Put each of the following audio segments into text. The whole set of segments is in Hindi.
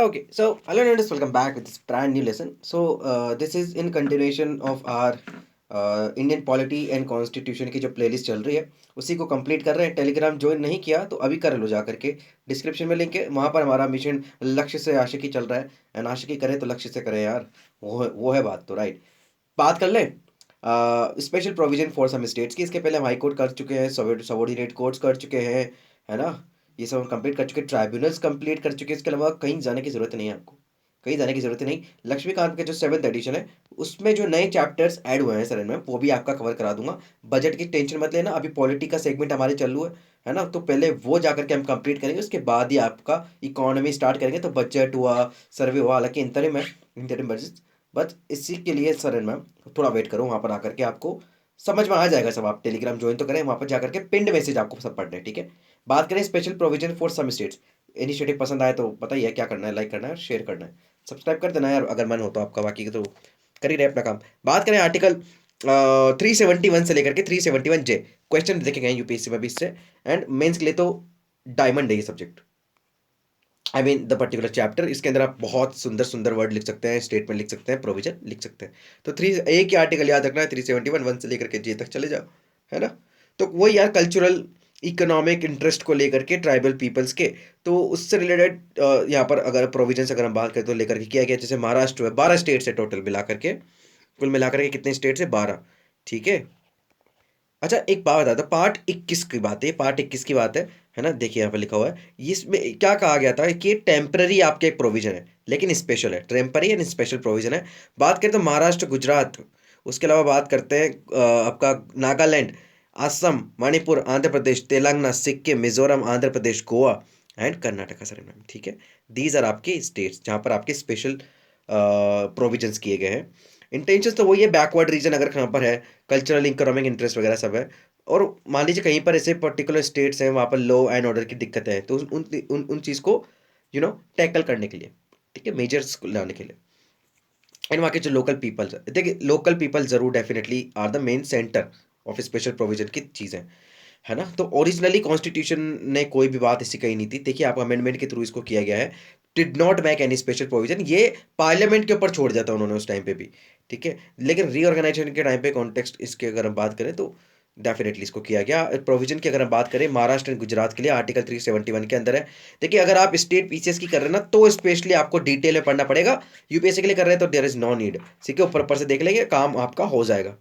Okay, so hello and welcome back with this brand new lesson. This is in continuation of our Indian polity and constitution की जो प्लेलिस्ट चल रही है उसी को कंप्लीट कर रहे हैं। टेलीग्राम ज्वाइन नहीं किया तो अभी कर लो जा करके, डिस्क्रिप्शन में लिंक है, वहाँ पर हमारा मिशन लक्ष्य से आशिकी चल रहा है। एंड आशिकी करे तो लक्ष्य से करे यार, वो है बात तो राइट। बात कर लें special provision for some states की। इसके पहले हम हाई कोर्ट कर चुके हैं, सबॉर्डिनेट कोर्ट्स कर चुके हैं, है ना। ये सब हम कंप्लीट कर चुके हैं, ट्राइब्यूनल्स कंप्लीट कर चुके हैं। इसके अलावा कहीं जाने की ज़रूरत नहीं है आपको, कहीं जाने की ज़रूरत नहीं। लक्ष्मीकांत के जो 7th एडिशन है उसमें जो नए चैप्टर्स ऐड हुए हैं सर में, वो भी आपका कवर करा दूंगा। बजट की टेंशन मत लेना, अभी पॉलिटी का सेगमेंट हमारे चालू है ना। तो पहले वो जाकर के हम कंप्लीट करेंगे, उसके बाद ही आपका इकोनॉमी स्टार्ट करेंगे। तो बजट हुआ, सर्वे हुआ, हालांकि इंटरिम है, इंटरिम बजट, बट इसी के लिए सर मैम थोड़ा वेट करो, वहाँ पर आकर के आपको समझ में आ जाएगा सब। आप टेलीग्राम ज्वाइन तो करें, वहाँ पर जाकर के पिंड मैसेज आपको सब पढ़ना है, ठीक है। बात करें special provision for some states. Initiative पसंद आए तो बताइए क्या करना है, लाइक करना है, शेयर करना है, सब्सक्राइब कर देना है यार अगर मन हो तो आपका, बाकी तो कर ही रहे अपना काम। बात करें आर्टिकल 371 से लेकर के 371 जे, क्वेश्चन देखे गए यूपीएससी में भी इससे, एंड मेंस के लिए तो डायमंड है ये subject. I mean the particular chapter, इसके अंदर आप बहुत सुंदर सुंदर वर्ड लिख सकते हैं, स्टेटमेंट लिख सकते हैं, प्रोविजन लिख सकते हैं। तो एक ही आर्टिकल याद रखना है, 371 1 से लेकर के जे तक चले जाओ, है ना। तो वो यार कल्चरल इकोनॉमिक इंटरेस्ट को लेकर के ट्राइबल पीपल्स के, तो उससे रिलेटेड यहाँ पर अगर प्रोविजन अगर हम बात करें तो लेकर के किया गया। जैसे महाराष्ट्र है, 12 स्टेट्स है टोटल मिला करके, कुल मिलाकर के कितने स्टेट्स है, 12, ठीक है। अच्छा एक बात बता दो, पार्ट 21 की बात है, पार्ट 21 की बात है ना। देखिए यहाँ पर लिखा हुआ है, इसमें क्या कहा गया था कि टेम्पररी आपके एक प्रोविजन है लेकिन स्पेशल है, टेम्पररी एंड स्पेशल प्रोविजन है। बात करें तो महाराष्ट्र, गुजरात, उसके अलावा बात करते हैं आपका Nagaland, Assam, Manipur, Andhra Pradesh, Telangana, Sikkim, Mizoram, Andhra Pradesh, Goa and Karnataka sir ma'am, ठीक है। दीज आर आपके स्टेट्स जहाँ पर आपके स्पेशल प्रोविजंस किए गए हैं। इंटेंशन तो वही है, बैकवर्ड रीजन अगर कहाँ पर है, कल्चरल इकोनॉमिक इंटरेस्ट वगैरह सब है। और मान लीजिए कहीं पर ऐसे पर्टिकुलर स्टेट्स हैं वहाँ पर लॉ एंड ऑर्डर की दिक्कतें हैं, तो उन उन उन चीज़ को टैकल करने के लिए, ठीक है, मेजर्स लाने के लिए। एंड वहाँ के जो लोकल पीपल्स, देखिए लोकल पीपल जरूर definitely are the main centre of special provision की चीज़ें, है ना। तो ओरिजिनली कॉन्स्टिट्यूशन ने कोई भी बात ऐसी कही नहीं थी, देखिए आप अमेंडमेंट के थ्रू इसको किया गया है। Did not make any special provision, ये पार्लियामेंट के ऊपर छोड़ दिया था उन्होंने उस टाइम पे भी, ठीक है। लेकिन रीऑर्गेनाइजेशन के टाइम पे कॉन्टेक्स्ट इसके अगर हम बात करें तो डेफिनेटली इसको किया गया। प्रोविजन की अगर हम बात करें महाराष्ट्र एंड गुजरात के लिए, आर्टिकल 371 के अंदर है। देखिए अगर आप स्टेट पीसीएस की कर रहे हैं ना तो स्पेशली आपको डिटेल में पढ़ना पड़ेगा। यूपीएससी के लिए कर रहे हैं तो देयर इज नो नीड, ठीक है, ऊपर ऊपर से देख लेंगे, काम आपका हो जाएगा।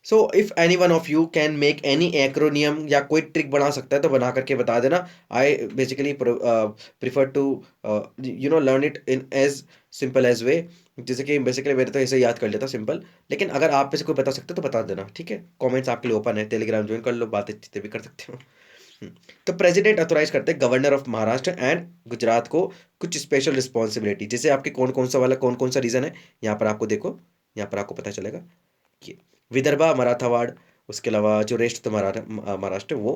So if any one of you can make any acromion या कोई ट्रिक बना सकता है तो बना करके बता देना। I basically prefer to learn it in as simple as way, जैसे कि बेसिकली मेरे तो ऐसे याद कर लेता सिंपल। लेकिन अगर आप में से कोई बता सकते हो तो बता देना, ठीक है। कमेंट्स आपके लिए ओपन है, टेलीग्राम ज्वाइन कर लो, बातें चीतें भी कर सकते हो। तो प्रेसिडेंट अथोराइज करते हैं governor of Maharashtra and Gujarat को कुछ स्पेशल रिस्पॉन्सिबिलिटी, जैसे आपके कौन कौन सा वाला कौन कौन सा रीजन है, यहाँ पर आपको देखो, यहाँ पर आपको पता चलेगा कि विदर्भा, मराठावाड़, उसके अलावा जो रेस्ट तो महाराष्ट्र वो,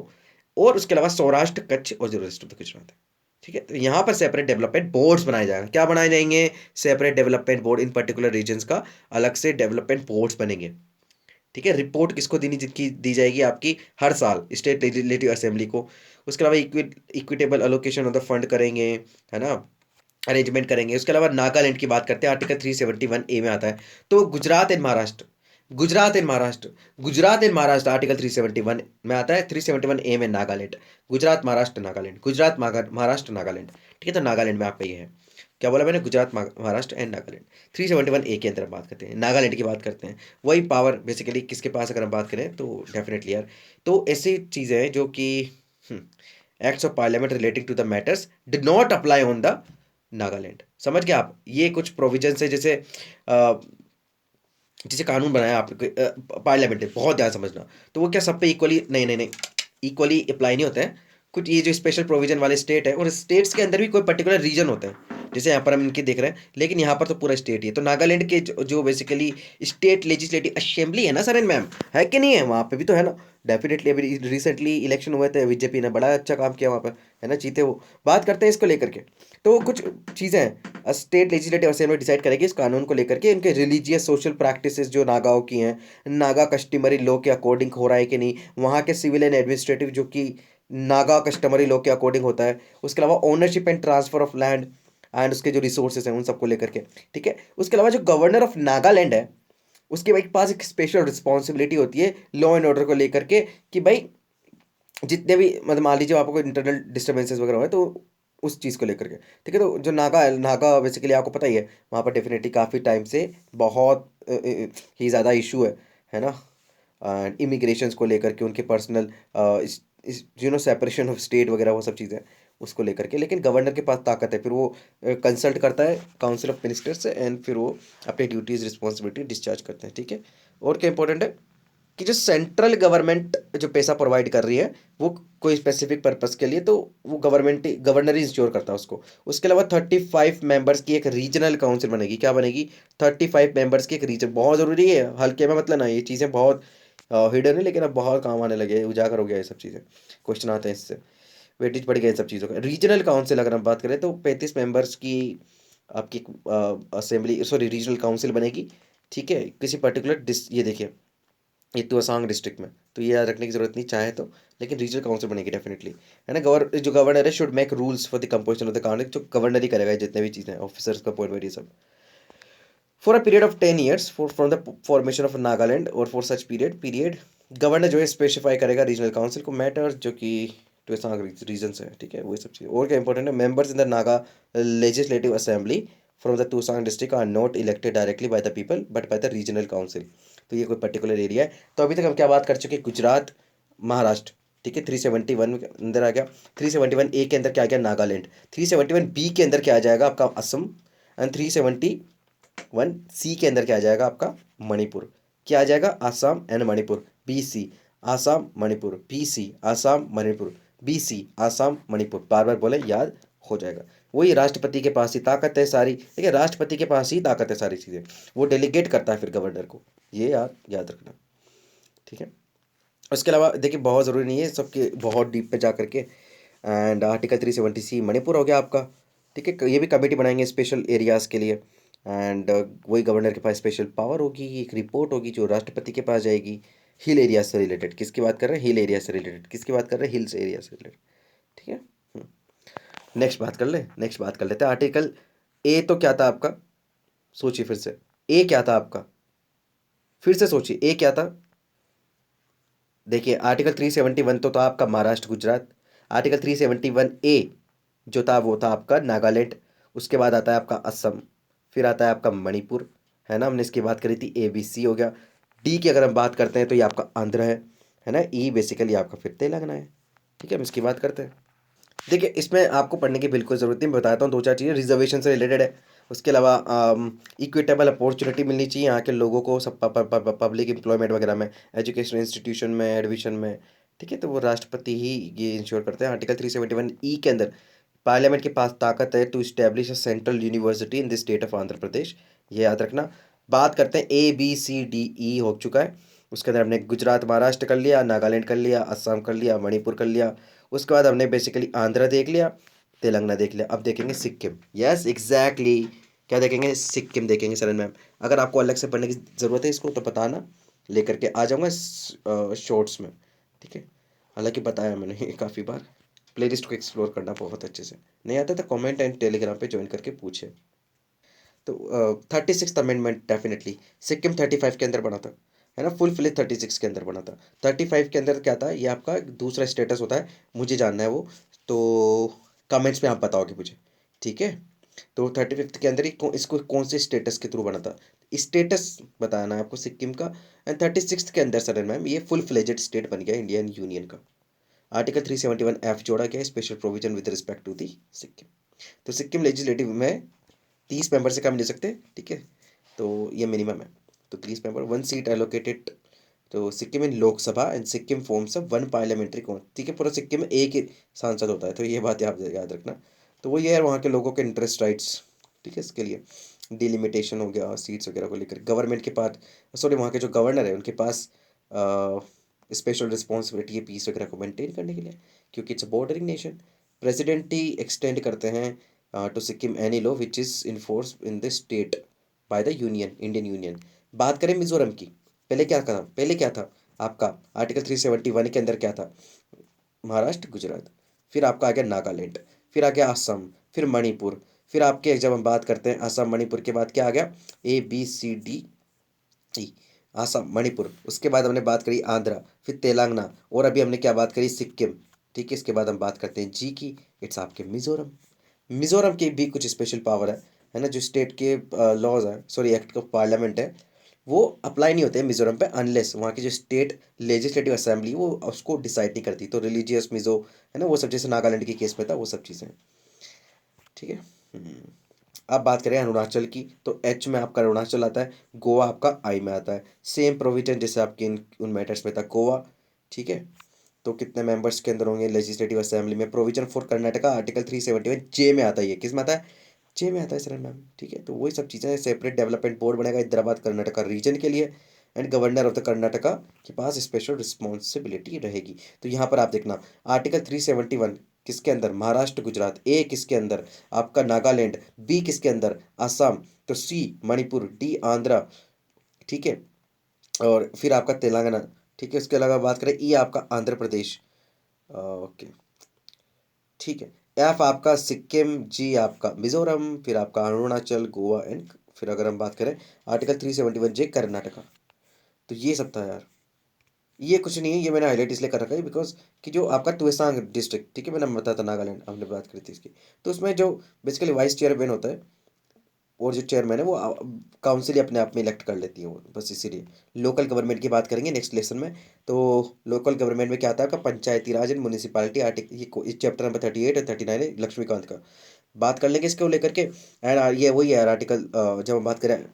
और उसके अलावा सौराष्ट्र, कच्छ और जो रेस्ट तो गुजरात है, ठीक है। तो यहाँ पर सेपरेट डेवलपमेंट बोर्ड्स बनाए जाएंगे। क्या बनाए जाएंगे? Separate development board, in particular regions का अलग से डेवलपमेंट बोर्ड्स बनेंगे, ठीक है। रिपोर्ट किसको दी जाएगी? आपकी हर साल स्टेट लेजिस्लेटिव असेंबली को। उसके अलावा equitable allocation of the fund करेंगे, है ना, अरेंजमेंट करेंगे। उसके अलावा नागालैंड की बात करते हैं, आर्टिकल 371 ए में आता है। तो Gujarat and Maharashtra, Gujarat and Maharashtra, Gujarat and Maharashtra article 371 में आता है। 371 ए में नागालैंड, गुजरात महाराष्ट्र नागालैंड, गुजरात महाराष्ट्र नागालैंड, ठीक है। तो नागालैंड में आपका ये है, क्या बोला मैंने, गुजरात महाराष्ट्र एंड नागालैंड। 371 ए के अंदर बात करते हैं, नागालैंड की बात करते हैं। वही पावर बेसिकली किसके पास अगर हम बात करें तो डेफिनेटली यार, तो ऐसी चीज़ें हैं जो कि acts of parliament relating to the matters did not apply on the Nagaland. समझ गए आप? ये कुछ प्रोविजन है, जैसे जैसे कानून बनाया आप पार्लियामेंट ने, बहुत ध्यान समझना। तो वो क्या सब पे इक्वली, नहीं नहीं नहीं, इक्वली अप्लाई नहीं होता है। कुछ ये जो स्पेशल प्रोविजन वाले स्टेट है, और स्टेट्स के अंदर भी कोई पर्टिकुलर रीजन होता है, जैसे यहाँ पर हम इनके देख रहे हैं, लेकिन यहाँ पर तो पूरा स्टेट ही है। तो नागालैंड के जो बेसिकली स्टेट लेजिस्लेटिव असेंबली है ना सर एंड मैम, है कि नहीं है? वहाँ पे भी तो है ना, डेफिनेटली। अभी रिसेंटली इलेक्शन हुए थे, बीजेपी ने बड़ा अच्छा काम किया वहाँ पर, है ना, जीते वो। बात करते हैं इसको लेकर के, तो कुछ चीज़ें हैं स्टेट लेजिस्लेटिव असेंबली डिसाइड करेगी इस कानून को लेकर के, इनके रिलीजियस सोशल प्रैक्टिसेस जो नागाओं की हैं, नागा कस्टमरी लॉ के अकॉर्डिंग हो रहा है कि नहीं, वहाँ के सिविल एंड एडमिनिस्ट्रेटिव जो कि नागा कस्टमरी लॉ के अकॉर्डिंग होता है। उसके अलावा ownership and transfer of land, and उसके जो रिसोर्सेज हैं उन सबको लेकर के, ठीक है। उसके अलावा जो गवर्नर ऑफ नागालैंड है उसके भाई पास एक स्पेशल रिस्पॉन्सिबिलिटी होती है लॉ एंड ऑर्डर को लेकर के, कि भाई जितने भी मतलब मान लीजिए आपको कोई इंटरनल डिस्टर्बेंसेस वगैरह हो तो उस चीज़ को लेकर के, ठीक है। तो जो नागा है, नागा बेसिकली आपको पता ही है वहाँ पर डेफिनेटली काफ़ी टाइम से बहुत ही ज़्यादा इशू है ना। एंड इमिग्रेशंस को लेकर के उनके पर्सनल सेपरेशन ऑफ स्टेट वगैरह वो सब चीज़ें उसको लेकर के, लेकिन गवर्नर के पास ताकत है, फिर वो कंसल्ट करता है काउंसिल ऑफ मिनिस्टर से एंड फिर वो अपनी ड्यूटीज़ रिस्पॉन्सिबिलिटी डिस्चार्ज करते हैं, ठीक है। और क्या इंपॉर्टेंट है कि जो सेंट्रल गवर्नमेंट जो पैसा प्रोवाइड कर रही है वो कोई स्पेसिफिक पर्पस के लिए, तो वो गवर्नर ही इंश्योर करता है उसको। उसके अलावा 35 मेंबर्स की एक रीजनल काउंसिल बनेगी। क्या बनेगी? 35 मेंबर्स की एक रीजन, बहुत ज़रूरी है, हल्के में मतलब ना, ये चीज़ें बहुत हिडन है लेकिन अब बहुत काम आने लगे, उजागर हो गया ये सब चीज़ें, क्वेश्चन आते हैं इससे, वेटेज बढ़ गया इन सब चीज़ों का। रीजनल काउंसिल अगर हम बात करें तो 35 मेंबर्स की आपकी असेंबली, सॉरी, रीजनल काउंसिल बनेगी, ठीक है, किसी पर्टिकुलर ये देखिए ये तो असम डिस्ट्रिक्ट में, तो ये याद रखने की जरूरत नहीं चाहे तो, लेकिन रीजनल काउंसिल बनेगी डेफिनेटली, है ना। जो गवर्नर है should make rules for the composition of the council, जो गवर्नर ही करेगा ये जितने भी चीज़ें ऑफिसर्स का अपॉइंटमेंट ये सब, for a period of 10 years from the formation of Nagaland, और फॉर सच पीरियड गवर्नर जो है स्पेसिफाई करेगा रीजनल काउंसिल को मैटर जो कि टू रीजन है, ठीक है, वही सब चीज़। और क्या इंपॉर्टेंट है, members in the Naga legislative assembly from the Tuensang district are not elected directly by the people but by the regional council. तो ये कोई पर्टिकुलर एरिया है। तो अभी तक हम क्या बात कर चुके हैं, गुजरात, महाराष्ट्र, ठीक है, 371 के अंदर आ गया। 371A के अंदर क्या आ गया, नागालैंड। 371B के अंदर क्या आ जाएगा आपका, असम। एंड 371C के अंदर क्या आ जाएगा आपका, मणिपुर। क्या आ जाएगा, Assam and Manipur. BC Assam Manipur, BC Assam Manipur, BC Assam Manipur, बार बार बोले याद हो जाएगा। वही राष्ट्रपति के पास ही ताकत है सारी, ठीक है, राष्ट्रपति के पास ही ताकत है सारी चीज़ें, वो डेलीगेट करता है फिर गवर्नर को, ये याद रखना, ठीक है। उसके अलावा देखिए बहुत ज़रूरी नहीं है सबके बहुत डीप पे जा करके। एंड आर्टिकल 370C मणिपुर हो गया आपका, ठीक है, ये भी कमेटी बनाएंगे स्पेशल एरियाज़ के लिए। एंड वही गवर्नर के पास स्पेशल पावर होगी, एक रिपोर्ट होगी जो राष्ट्रपति के पास जाएगी। हिल एरिया से रिलेटेड, किसकी बात कर रहे हैं, हिल एरिया से रिलेटेड, किसकी बात कर रहे हैं, हिल्स एरिया से रिलेटेड, ठीक है। नेक्स्ट बात कर लेते हैं आर्टिकल ए। तो क्या था आपका, सोचिए फिर से, ए क्या था आपका, फिर से सोचिए ए क्या था। देखिए आर्टिकल 371 तो था आपका महाराष्ट्र गुजरात। आर्टिकल 371A जो था वो था आपका नागालैंड। उसके बाद आता है आपका असम, फिर आता है आपका मणिपुर, है ना, हमने इसकी बात करी थी, ABC हो गया। डी की अगर हम बात करते हैं तो ये आपका आंध्र है ना। ई बेसिकली आपका फिर तेलंगाना है, ठीक है, हम इसकी बात करते हैं। देखिए इसमें आपको पढ़ने की बिल्कुल ज़रूरत नहीं, मैं बताता हूँ दो चार चीज़ें, रिजर्वेशन से रिलेटेड है। उसके अलावा इक्विटेबल अपॉर्चुनिटी मिलनी चाहिए यहाँ के लोगों को, सब पब्लिक एम्प्लॉयमेंट वगैरह में, एजुकेशन इंस्टीट्यूशन में, एडमिशन में, ठीक है, तो वो राष्ट्रपति ही ये इंश्योर करते हैं। आर्टिकल 371E के अंदर पार्लियामेंट के पास ताकत है to establish a central university in the state of Andhra Pradesh, ये याद रखना। बात करते हैं ABCDE हो चुका है, उसके अंदर हमने गुजरात महाराष्ट्र कर लिया, नागालैंड कर लिया, असम कर लिया, मणिपुर कर लिया। उसके बाद हमने बेसिकली आंध्र देख लिया, तेलंगाना देख लिया, अब देखेंगे सिक्किम। यस एग्जैक्टली, क्या देखेंगे, सिक्किम देखेंगे सरन मैम। अगर आपको अलग से पढ़ने की ज़रूरत है इसको तो बताना, लेकर के आ जाऊँगा शॉर्ट्स में, ठीक है। हालांकि बताया मैंने ये काफ़ी बार, प्लेलिस्ट को एक्सप्लोर करना बहुत अच्छे से, नहीं आता तो कमेंट एंड टेलीग्राम पे ज्वाइन करके पूछे। तो 36th अमेंडमेंट डेफिनेटली सिक्किम 35 के अंदर बना था, है ना, फुल फ्लेज 36 के अंदर बना था। 35 के अंदर क्या था, ये आपका दूसरा स्टेटस होता है, मुझे जानना है वो, तो कमेंट्स में आप बताओगे मुझे, ठीक है। तो 35th के अंदर ही इसको कौन से स्टेटस के थ्रू बना था, स्टेटस बताना है आपको सिक्किम का। एंड 36th के अंदर सर मैम ये फुल फ्लेजेड स्टेट बन गया इंडियन यूनियन का। आर्टिकल 371F जोड़ा गया, special provision with respect to the Sikkim. तो सिक्किम लेजिस्लेटिव में 30 मेंबर से कम ले सकते, ठीक है, तो ये मिनिमम है। तो 30 मेंबर, 1 सीट एलोकेटेड तो Sikkim in Lok Sabha and Sikkim forms of 1 parliamentary कौन, ठीक है, पूरा सिक्किम में एक ही सांसद होता है, तो ये बात आप याद रखना। तो वो ये है वहाँ के लोगों के इंटरेस्ट राइट्स, ठीक है, इसके लिए डिलिमिटेशन हो गया सीट्स वगैरह को लेकर, गवर्नमेंट के पास, सॉरी वहाँ के जो गवर्नर है उनके पास स्पेशल रिस्पॉन्सिबिलिटी है पीस वगैरह को मेंटेन करने के लिए, क्योंकि it's a bordering nation. President ही एक्सटेंड करते हैं to Sikkim any law which is in force in the state by the union, Indian union. बात करें मिजोरम की, पहले क्या था आपका, आर्टिकल 371 के अंदर क्या था, महाराष्ट्र गुजरात, फिर आपका आ गया नागालैंड, फिर आ गया असम, फिर मणिपुर, फिर आपके जब हम बात करते हैं असम मणिपुर के बाद क्या आ गया, ABCD, आसाम मणिपुर, उसके बाद हमने बात करी आंध्रा, फिर तेलंगाना, और अभी हमने क्या बात करी, सिक्किम। ठीक है, इसके बाद हम बात करते हैं जी की, इट्स आपके मिजोरम। मिजोरम की भी कुछ स्पेशल पावर है ना, जो स्टेट के लॉज है, सॉरी एक्ट ऑफ पार्लियामेंट है, वो अप्लाई नहीं होते हैं मिजोरम पे अनलेस वहाँ की जो स्टेट लेजिस्लेटिव असेंबली वो उसको डिसाइड नहीं करती। तो रिलीजियस मिजो है ना, वो सब जैसे नागालैंड के केस में था, वो सब चीज़ें। ठीक है। अब बात करें अरुणाचल की, तो एच में आपका अरुणाचल आता है, गोवा आपका आई में आता है। सेम प्रोविजन जैसे आपके इन उन मैटर्स में था गोवा। ठीक है। तो कितने मेंबर्स के अंदर होंगे लेजिस्लेटिव असेंबली में, प्रोविजन फॉर कर्नाटका आर्टिकल 371 जे में आता है, ये किस में आता है, जे में आता है सर मैम। ठीक है, तो वही सब चीज़ें, सेपरेट डेवलपमेंट बोर्ड बनेगा हैदराबाद कर्नाटका रीजन के लिए, and governor of the Karnataka के पास स्पेशल रिस्पॉन्सिबिलिटी रहेगी। तो यहाँ पर आप देखना, आर्टिकल 371 किसके अंदर, महाराष्ट्र गुजरात, ए किसके अंदर आपका नागालैंड, बी किसके अंदर असम, तो सी मणिपुर, डी आंध्रा। ठीक है, और फिर आपका तेलंगाना। ठीक है, इसके अलावा बात करें ई आपका आंध्र प्रदेश। ओके। ठीक है, एफ आपका सिक्किम, जी आपका मिजोरम, फिर आपका अरुणाचल, गोवा, एंड फिर अगर हम बात करें आर्टिकल 371 जे कर्नाटका। तो ये सब था यार। ये कुछ नहीं है, ये मैंने हाईलाइट इसलिए कर रखा है बिकॉज कि जो आपका तुएसांग डिस्ट्रिक्ट, ठीक है, मैंने बताया था नागालैंड, हमने बात करी थी इसकी। तो उसमें जो बेसिकली वाइस चेयरमैन होता है, और जो चेयरमैन है वो काउंसिल अपने आप में इलेक्ट कर लेती है वो, बस इसीलिए। लोकल गवर्नमेंट की बात करेंगे नेक्स्ट लेसन में। तो लोकल गवर्नमेंट में क्या आता है आपका, पंचायती राज एंड म्यूनिसिपैलिटी, आर्टिकल ये चैप्टर नंबर 38 और 39 है लक्ष्मीकांत का, बात कर लेंगे इसको लेकर के। एंड ये वही है आर्टिकल, जब हम बात करें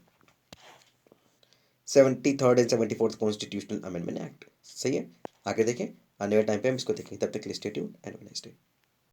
73rd and 74th constitutional amendment act. सही है, आगे देखें, आने वाले टाइम पे हम इसको देखेंगे, तब तक के लिए stay tuned and have a nice day.